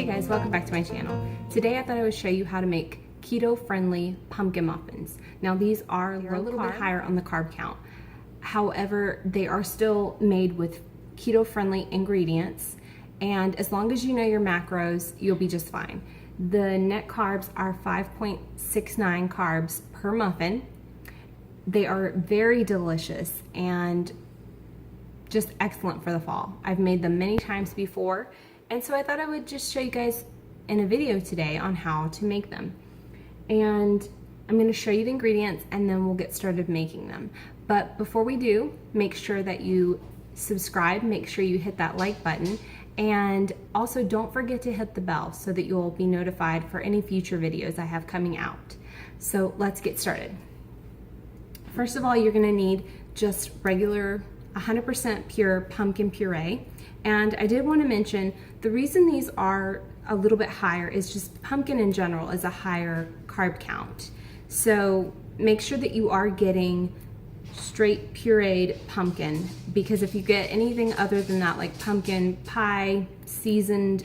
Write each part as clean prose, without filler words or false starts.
guys, welcome back to my channel. Today I thought I would show you how to make keto-friendly pumpkin muffins. Now these are a little bit higher on the carb count. However, they are still made with keto-friendly ingredients, and as long as you know your macros, you'll be just fine. The net carbs are 5.69 carbs per muffin. They are very delicious and just excellent for the fall. I've made them many times before, and so I thought I would just show you guys in a video today on how to make them. And I'm going to show you the ingredients and then we'll get started making them. But before we do, make sure that you subscribe, make sure you hit that like button, and also don't forget to hit the bell so that you'll be notified for any future videos I have coming out. So let's get started. First of all, you're going to need just regular 100% pure pumpkin puree. And I did want to mention the reason these are a little bit higher is just pumpkin in general is a higher carb count. So make sure that you are getting straight pureed pumpkin, because if you get anything other than that, like pumpkin pie, seasoned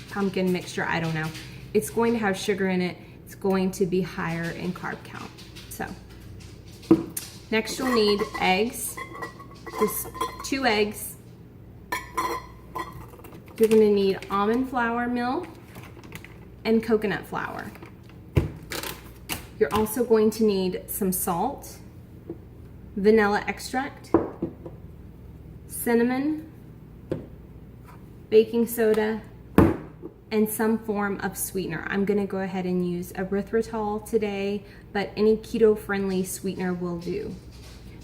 pumpkin mixture, I don't know, it's going to have sugar in it. It's going to be higher in carb count. So next you'll need eggs, just 2 eggs. You're going to need almond flour meal and coconut flour. You're also going to need some salt, vanilla extract, cinnamon, baking soda, and some form of sweetener. I'm going to go ahead and use erythritol today, but any keto-friendly sweetener will do.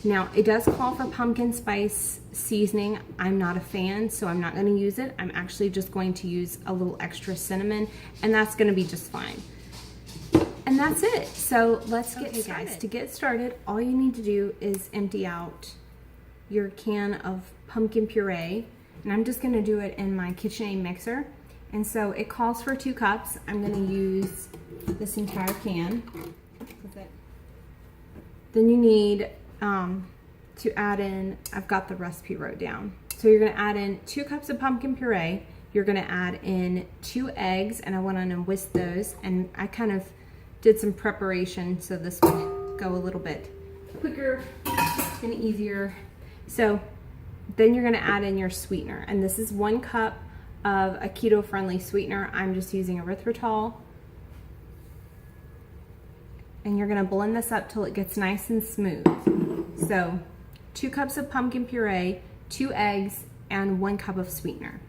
Now, it does call for pumpkin spice seasoning. I'm not a fan, so I'm not going to use it. I'm actually just going to use a little extra cinnamon, and that's going to be just fine. And that's it. So let's get started. Guys, to get started, all you need to do is empty out your can of pumpkin puree, and I'm just going to do it in my KitchenAid mixer. And so it calls for 2 cups. I'm going to use this entire can. Then you need to add in, I've got the recipe wrote down. So you're going to add in 2 cups of pumpkin puree. You're going to add in 2 eggs, and I went on and whisked those, and I kind of did some preparation so this would go a little bit quicker and easier. So then you're going to add in your sweetener, and this is 1 cup of a keto-friendly sweetener. I'm just using erythritol. And you're going to blend this up till it gets nice and smooth. So 2 cups of pumpkin puree, 2 eggs, and 1 cup of sweetener.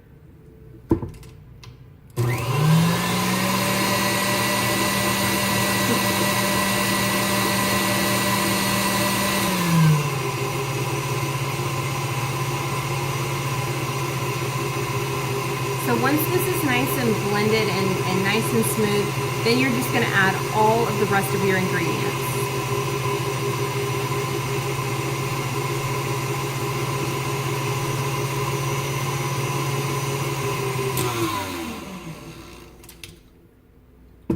So once this is nice and blended and nice and smooth, then you're just going to add all of the rest of your ingredients.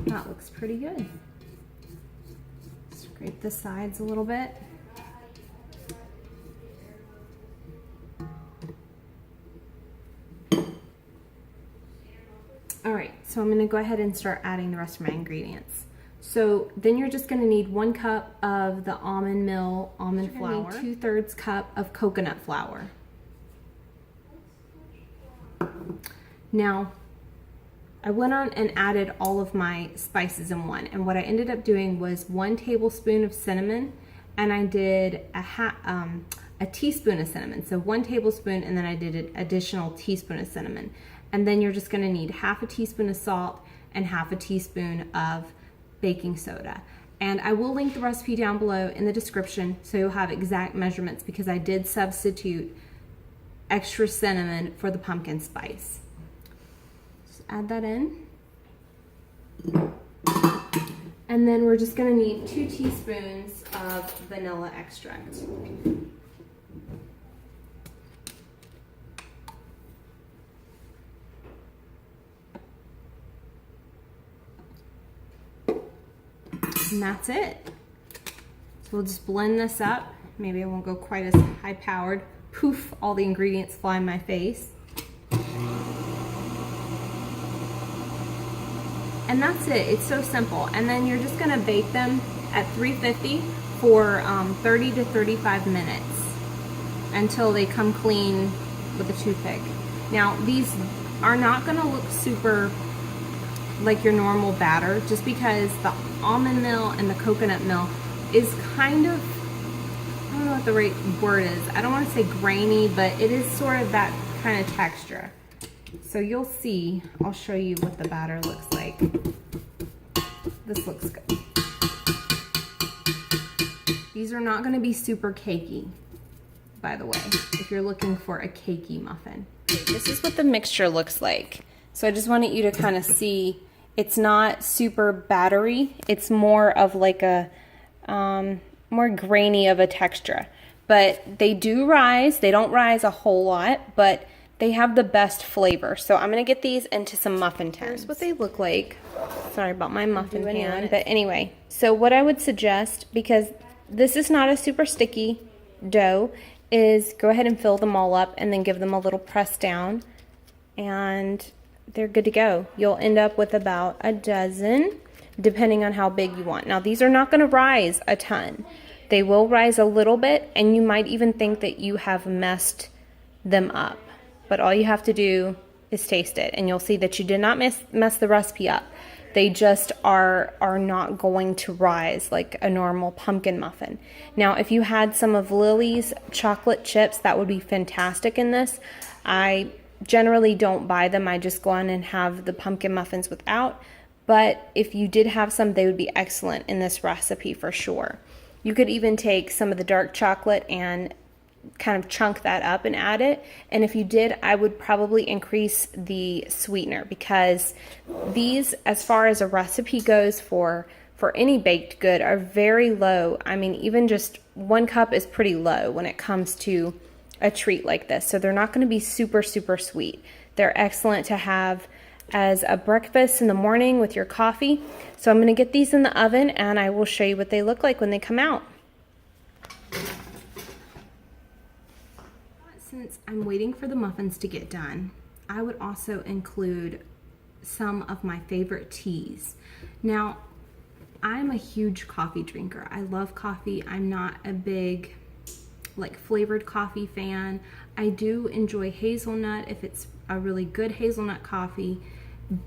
That looks pretty good. Scrape the sides a little bit. Alright, so I'm going to go ahead and start adding the rest of my ingredients. So then you're just going to need 1 cup of the almond meal almond flour, 2/3 cup of coconut flour. Now, I went on and added all of my spices in one, and what I ended up doing was 1 tablespoon of cinnamon, and I did a teaspoon of cinnamon. So 1 tablespoon, and then I did an additional teaspoon of cinnamon. And then you're just going to need 1/2 teaspoon of salt and 1/2 teaspoon of baking soda. And I will link the recipe down below in the description so you'll have exact measurements, because I did substitute extra cinnamon for the pumpkin spice. Just add that in. And then we're just going to need 2 teaspoons of vanilla extract. And that's it. So we'll just blend this up. Maybe I won't go quite as high powered. Poof, all the ingredients fly in my face. And that's it. It's so simple. And then you're just gonna bake them at 350 for 30 to 35 minutes until they come clean with a toothpick. Now, these are not gonna look super like your normal batter, just because the almond meal and the coconut meal is kind of, I don't know what the right word is. I don't want to say grainy, but it is sort of that kind of texture. So you'll see, I'll show you what the batter looks like. This looks good. These are not going to be super cakey, by the way, if you're looking for a cakey muffin. This is what the mixture looks like. So I just wanted you to kind of see, it's not super battery. It's more of like a, more grainy of a texture. But they do rise. They don't rise a whole lot, but they have the best flavor. So I'm going to get these into some muffin tins. Here's what they look like. Sorry about my muffin pan. But anyway, so what I would suggest, because this is not a super sticky dough, is go ahead and fill them all up and then give them a little press down. And they're good to go. You'll end up with about a dozen, depending on how big you want. Now, these are not going to rise a ton. They will rise a little bit, and you might even think that you have messed them up. But all you have to do is taste it, and you'll see that you did not mess the recipe up. They just are not going to rise like a normal pumpkin muffin. Now, if you had some of Lily's chocolate chips, that would be fantastic in this. I generally don't buy them. I just go on and have the pumpkin muffins without. But if you did have some, they would be excellent in this recipe for sure. You could even take some of the dark chocolate and kind of chunk that up and add it. And if you did, I would probably increase the sweetener, because these, as far as a recipe goes for any baked good, are very low. I mean, even just 1 cup is pretty low when it comes to a treat like this. So they're not going to be super, super sweet. They're excellent to have as a breakfast in the morning with your coffee. So I'm going to get these in the oven, and I will show you what they look like when they come out. Since I'm waiting for the muffins to get done, I would also include some of my favorite teas. Now, I'm a huge coffee drinker. I love coffee. I'm not a big like flavored coffee fan. I do enjoy hazelnut if it's a really good hazelnut coffee,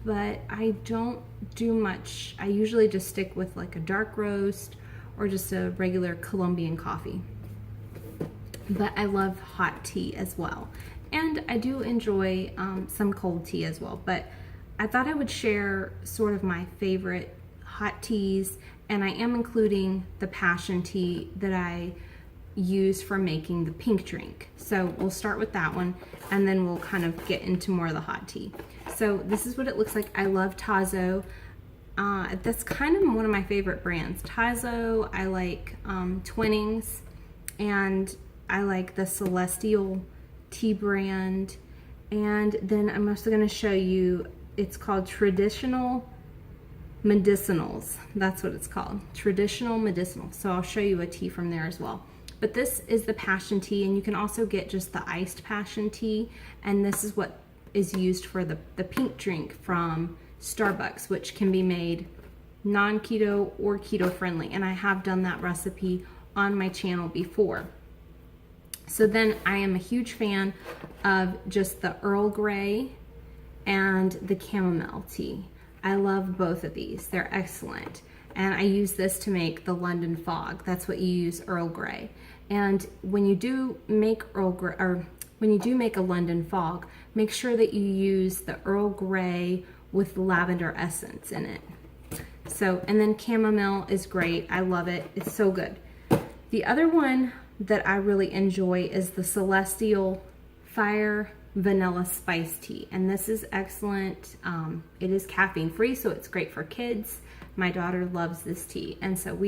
but I don't do much. I usually just stick with like a dark roast or just a regular Colombian coffee. But I love hot tea as well. And I do enjoy some cold tea as well. But I thought I would share sort of my favorite hot teas, and I am including the passion tea that I use for making the pink drink. So we'll start with that one, and then we'll kind of get into more of the hot tea. So this is what it looks like. I love Tazo. That's kind of one of my favorite brands. Tazo, I like Twinnings, and I like the Celestial tea brand. And then I'm also going to show you, it's called Traditional Medicinals. That's what it's called, Traditional Medicinal. So I'll show you a tea from there as well. But this is the passion tea, and you can also get just the iced passion tea. And this is what is used for the pink drink from Starbucks, which can be made non-keto or keto friendly. And I have done that recipe on my channel before. So then I am a huge fan of just the Earl Grey and the chamomile tea. I love both of these. They're excellent. And I use this to make the London Fog. That's what you use Earl Grey. And when you do make Earl Grey, or when you do make a London Fog, make sure that you use the Earl Grey with lavender essence in it. So, and then chamomile is great. I love it. It's so good. The other one that I really enjoy is the Celestial Fire Vanilla Spice Tea. And this is excellent. It is caffeine free, so it's great for kids. My daughter loves this tea. And so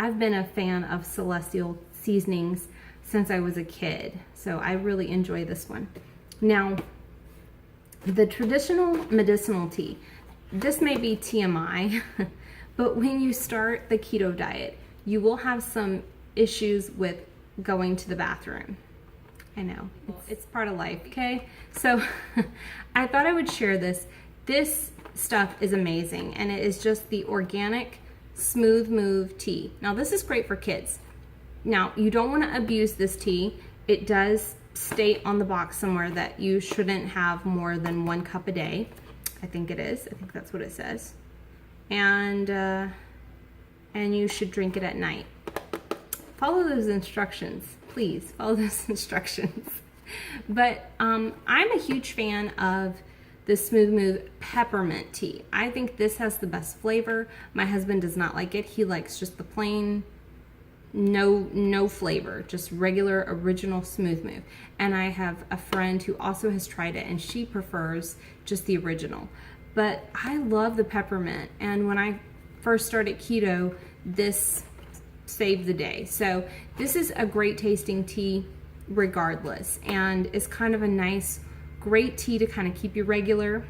I've been a fan of Celestial seasonings since I was a kid. So I really enjoy this one. Now, the Traditional Medicinal tea, this may be TMI, but when you start the keto diet, you will have some issues with going to the bathroom. I know, it's part of life, okay? So I thought I would share this. This stuff is amazing, and it is just the organic smooth move tea. Now this is great for kids. Now you don't want to abuse this tea. It does state on the box somewhere that you shouldn't have more than 1 cup a day. I think it is. I think that's what it says. And you should drink it at night. Follow those instructions, please. Follow those instructions. But I'm a huge fan of the Smooth Move peppermint tea. I think this has the best flavor. My husband does not like it. He likes just the plain, no flavor, just regular original Smooth Move. And I have a friend who also has tried it, and she prefers just the original. But I love the peppermint, and when I first started keto, this saved the day. So this is a great tasting tea regardless, and it's kind of a nice, great tea to kind of keep you regular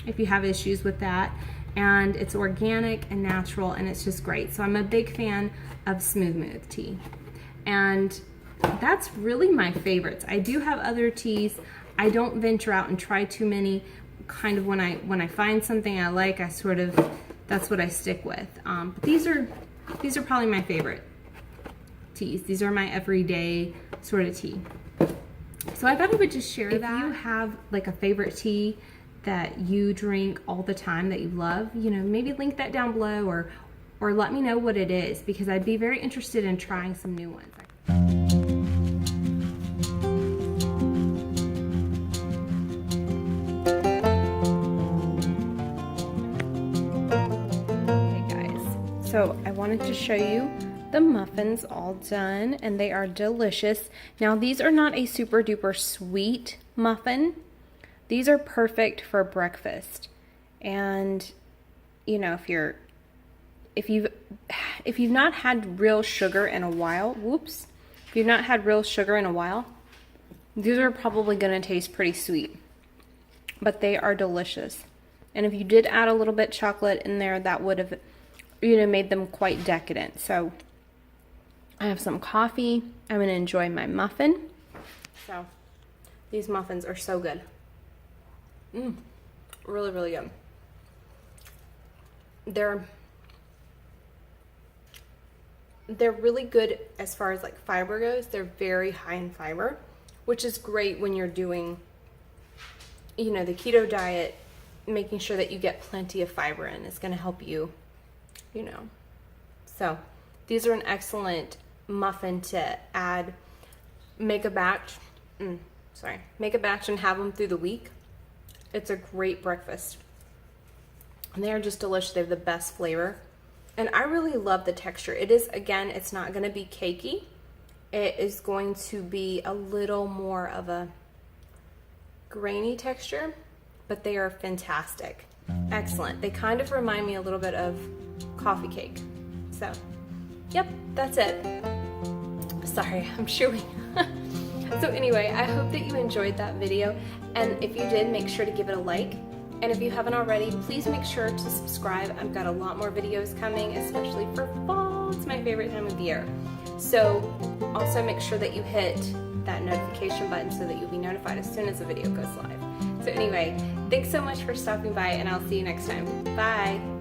if you have issues with that. And it's organic and natural, and it's just great. So I'm a big fan of Smooth Move tea, and that's really my favorites. I do have other teas. I don't venture out and try too many. Kind of when I find something I like, I sort of, that's what I stick with. But these are probably my favorite teas. These are my everyday sort of tea. So I thought I would just share that. If you have like a favorite tea that you drink all the time that you love, you know, maybe link that down below, or let me know what it is, because I'd be very interested in trying some new ones. Okay guys, so I wanted to show you the muffins all done, and they are delicious. Now these are not a super duper sweet muffin. These are perfect for breakfast. And you know, if you've not had real sugar in a while, if you've not had real sugar in a while, these are probably gonna taste pretty sweet, but they are delicious. And if you did add a little bit chocolate in there, that would have, you know, made them quite decadent. So I have some coffee. I'm gonna enjoy my muffin. So these muffins are so good. Really, really good. They're really good as far as like fiber goes. They're very high in fiber, which is great when you're doing, you know, the keto diet. Making sure that you get plenty of fiber in is going to help you, you know. So these are an excellent muffin to add. Make a batch and have them through the week. It's a great breakfast. And they are just delicious. They have the best flavor. And I really love the texture. It is, again, it's not going to be cakey. It is going to be a little more of a grainy texture, but they are fantastic. Excellent. They kind of remind me a little bit of coffee cake. So, yep, that's it. Sorry, I'm chewing. So anyway, I hope that you enjoyed that video. And if you did, make sure to give it a like. And if you haven't already, please make sure to subscribe. I've got a lot more videos coming, especially for fall. It's my favorite time of year. So also make sure that you hit that notification button so that you'll be notified as soon as the video goes live. So anyway, thanks so much for stopping by, and I'll see you next time. Bye.